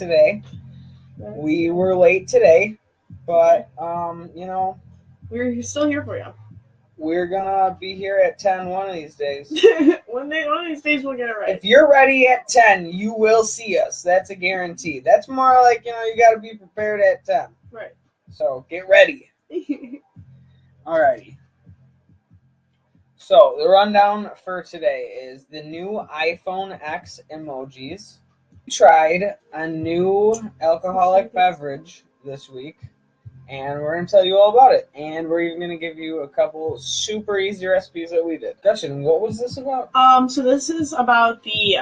today. We were late today, but we're still here for you. We're gonna be here at 10 one of these days. one of these days we'll get it right. If you're ready at 10, you will see us. That's a guarantee. That's more like, you got to be prepared at 10. Right. So get ready. Alrighty. So the rundown for today is the new iPhone X emojis. We tried a new alcoholic beverage this week, and we're going to tell you all about it. And we're even going to give you a couple super easy recipes that we did. Gretchen, what was this about? So this is about the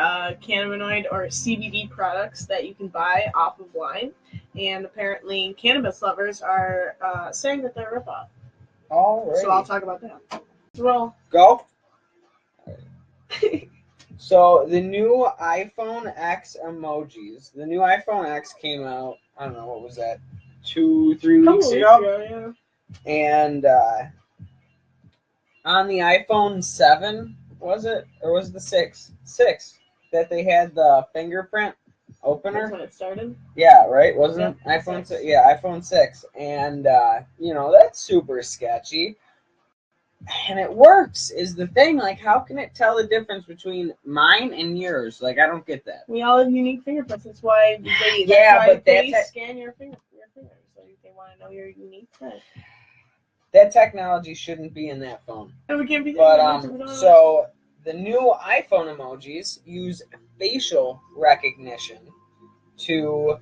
cannabinoid or CBD products that you can buy off of Wine. And apparently cannabis lovers are saying that they're a ripoff. Alright. So I'll talk about that. Well, go. So the new iPhone X emojis. The new iPhone X came out, I don't know, what was that, 2-3 weeks ago? Yeah. And on the iPhone 7, was it? Or was it the 6? 6, that they had the fingerprint opener. That's when it started? Yeah, right? Wasn't it? Yep, iPhone 6. Yeah, iPhone 6. And, that's super sketchy. And it works, is the thing. Like, how can it tell the difference between mine and yours? Like, I don't get that. We all have unique fingerprints. That's why they scan your fingers. So they want to know your unique thing. That technology shouldn't be in that phone. And we can't be so the new iPhone emojis use facial recognition to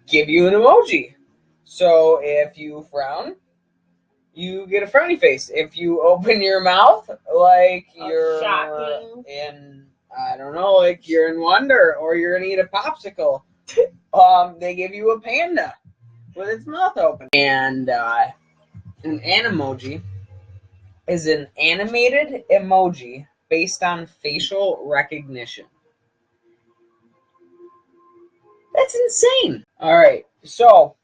give you an emoji. So if you frown, you get a frowny face. If you open your mouth like you're in, I don't know, like you're in wonder or you're gonna eat a popsicle, they give you a panda with its mouth open. And an Animoji is an animated emoji based on facial recognition. That's insane. All right, so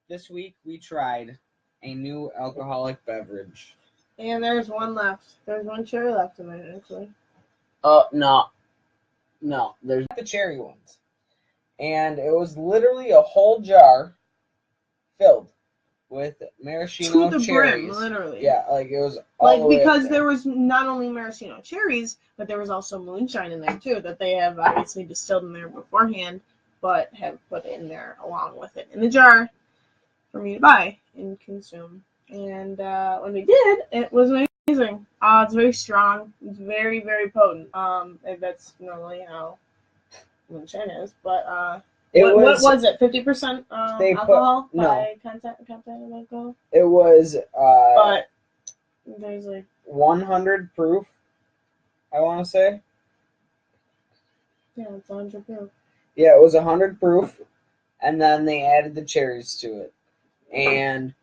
this week we tried a new alcoholic beverage. And there's one left. There's one cherry left in it, actually. No, there's the cherry ones. And it was literally a whole jar filled with maraschino to the cherries. Brim, literally. Yeah, like it was all the way because up there was not only maraschino cherries, but there was also moonshine in there too, that they have obviously distilled in there beforehand, but have put in there along with it in the jar for me to buy and consume. And when we did, it was amazing. It's very strong. It's very, very potent. That's normally how moonshine is, but what was it? 50% alcohol by content of alcohol. It was. But there's 100 proof. I want to say. Yeah, it's 100 proof. Yeah, it was 100 proof, and then they added the cherries to it, and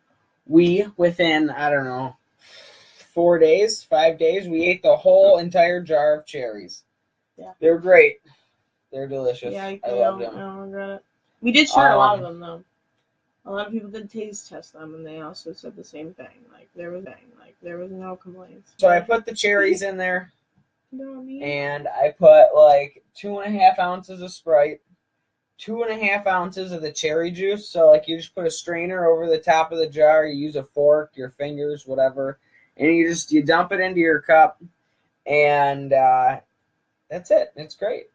we within 5 days, we ate the whole entire jar of cherries. Yeah, they're great. They're delicious. Yeah, I love them. I don't regret it. We did share a lot of them though. A lot of people did taste test them, and they also said the same thing. There was no complaints. So I put the cherries in there, No, and I put 2.5 ounces of Sprite, 2.5 ounces of the cherry juice. So you just put a strainer over the top of the jar. You use a fork, your fingers, whatever, and you dump it into your cup, and that's it. It's great.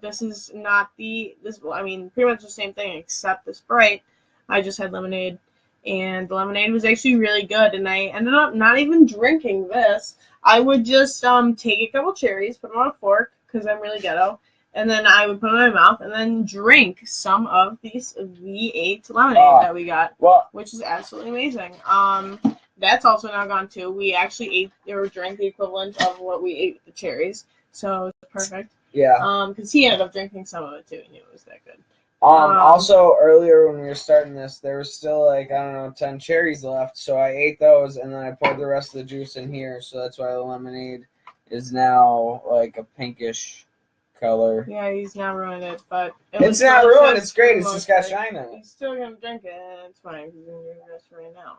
This is not pretty much the same thing except the Sprite. I just had lemonade, and the lemonade was actually really good, and I ended up not even drinking this. I would just take a couple cherries, put them on a fork, because I'm really ghetto, and then I would put them in my mouth, and then drink some of these V8 lemonade that we got, which is absolutely amazing. That's also now gone too. We actually ate or drank the equivalent of what we ate with the cherries, so it's perfect. Yeah. Because he ended up drinking some of it too, and it was that good. Also, earlier when we were starting this, there was still 10 cherries left, so I ate those, and then I poured the rest of the juice in here, so that's why the lemonade is now a pinkish color. Yeah, he's now ruined it, but it's not ruined. It's great. It's just got shine in it. He's still gonna drink it, and it's fine. He's gonna drink the rest right now.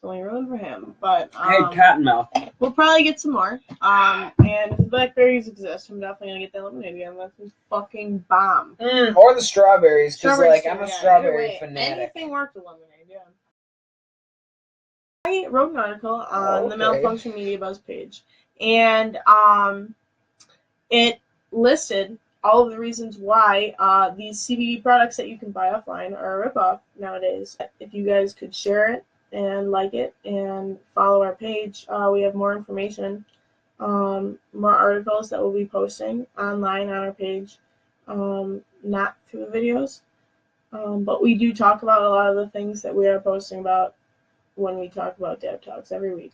only ruined for him. But I had cottonmouth. we'll probably get some more. And if the blackberries exist, I'm definitely gonna get that lemonade again. That's a fucking bomb. Or the strawberries, because Strawberries I'm a too, yeah. strawberry Either way, fanatic. Anything works with lemonade, yeah. I wrote an article on the Malfunction Media Buzz page, and it listed all of the reasons why these CBD products that you can buy offline are a ripoff nowadays. If you guys could share it and like it and follow our page, we have more information, more articles that we'll be posting online on our page, not through the videos, but we do talk about a lot of the things that we are posting about when we talk about Dab Talks every week.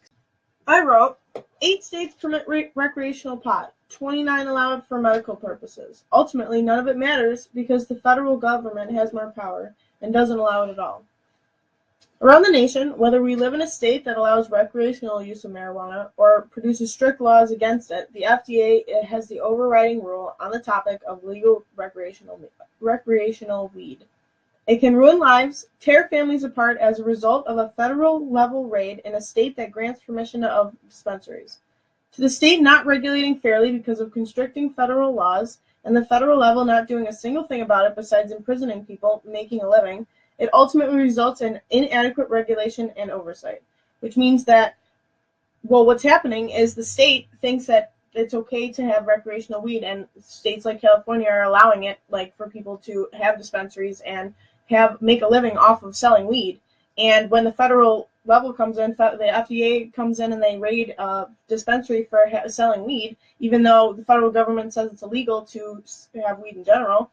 I wrote, 8 states permit recreational pot, 29 allowed for medical purposes. Ultimately, none of it matters because the federal government has more power and doesn't allow it at all. Around the nation, whether we live in a state that allows recreational use of marijuana or produces strict laws against it, the FDA has the overriding rule on the topic of legal recreational weed. It can ruin lives, tear families apart as a result of a federal-level raid in a state that grants permission of dispensaries. To the state not regulating fairly because of constricting federal laws, and the federal level not doing a single thing about it besides imprisoning people making a living, it ultimately results in inadequate regulation and oversight. Which means that, well, what's happening is the state thinks that it's okay to have recreational weed, and states like California are allowing it, like, for people to have dispensaries and make a living off of selling weed. And when the federal level comes in, the FDA comes in and they raid a dispensary for selling weed, even though the federal government says it's illegal to have weed in general,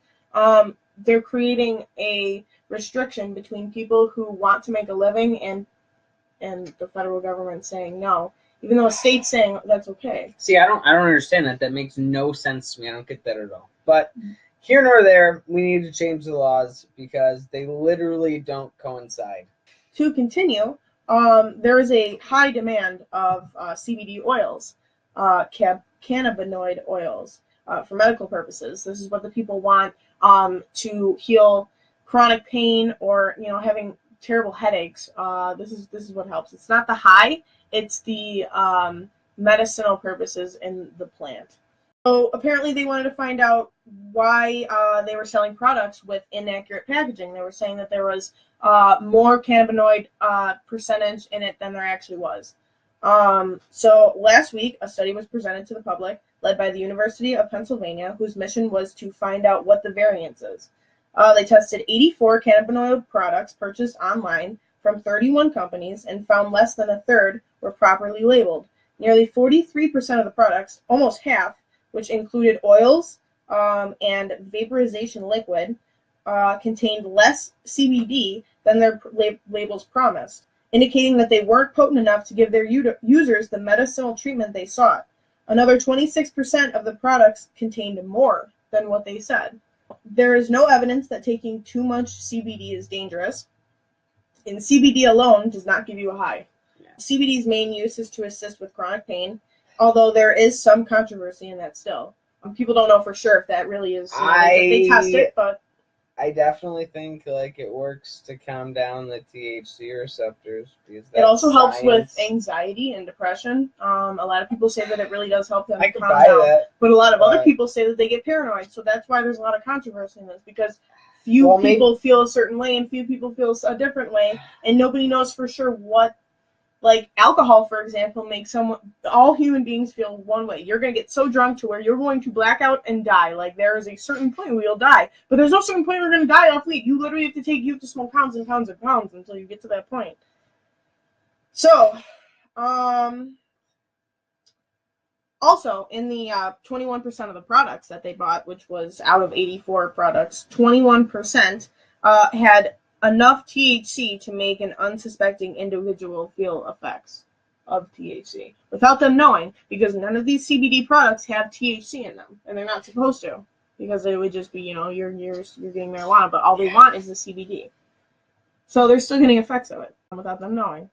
they're creating a restriction between people who want to make a living and the federal government saying no, even though a state's saying that's okay. See, I don't understand that. That makes no sense to me. I don't get that at all. But here nor there, we need to change the laws because they literally don't coincide. To continue, there is a high demand of CBD oils, cannabinoid oils, for medical purposes. This is what the people want to heal chronic pain or having terrible headaches. This is what helps. It's not the high; it's the medicinal purposes in the plant. So apparently they wanted to find out why they were selling products with inaccurate packaging. They were saying that there was more cannabinoid percentage in it than there actually was. So last week, a study was presented to the public, led by the University of Pennsylvania, whose mission was to find out what the variance is. They tested 84 cannabinoid products purchased online from 31 companies and found less than a third were properly labeled. Nearly 43% of the products, almost half, which included oils and vaporization liquid, contained less CBD than their labels promised, indicating that they weren't potent enough to give their users the medicinal treatment they sought. Another 26% of the products contained more than what they said. There is no evidence that taking too much CBD is dangerous, and CBD alone does not give you a high. Yeah. CBD's main use is to assist with chronic pain, although there is some controversy in that still. People don't know for sure if that really is. They test it, but I definitely think it works to calm down the THC receptors because it also helps with anxiety and depression. A lot of people say that it really does help them calm down, but a lot of other people say that they get paranoid. So that's why there's a lot of controversy in this because few people feel a certain way and few people feel a different way, and nobody knows for sure what. Like alcohol, for example, makes all human beings feel one way. You're going to get so drunk to where you're going to black out and die. Like there is a certain point where you'll die, but there's no certain point where you're going to die off weed. You literally have to smoke pounds and pounds and pounds until you get to that point. So, also in the 21% of the products that they bought, which was out of 84 products, 21% had enough THC to make an unsuspecting individual feel effects of THC without them knowing, because none of these CBD products have THC in them, and they're not supposed to, because it would just be, you're getting marijuana, but all they want is the CBD. So they're still getting effects of it without them knowing.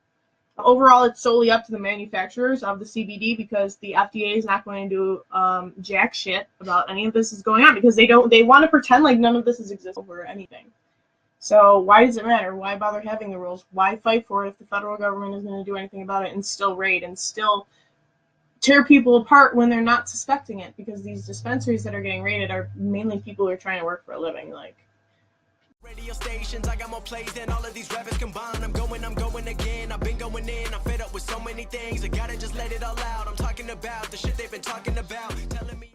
Overall, it's solely up to the manufacturers of the CBD because the FDA is not going to do jack shit about any of this is going on because they want to pretend like none of this is existing over anything. So why does it matter? Why bother having the rules? Why fight for it if the federal government isn't going to do anything about it and still raid and still tear people apart when they're not suspecting it? Because these dispensaries that are getting raided are mainly people who are trying to work for a living. Like, radio stations, I got more plays than all of these rappers combined. I'm going again. I've been going in. I'm fed up with so many things. I gotta just let it all out. I'm talking about the shit they've been talking about. Telling me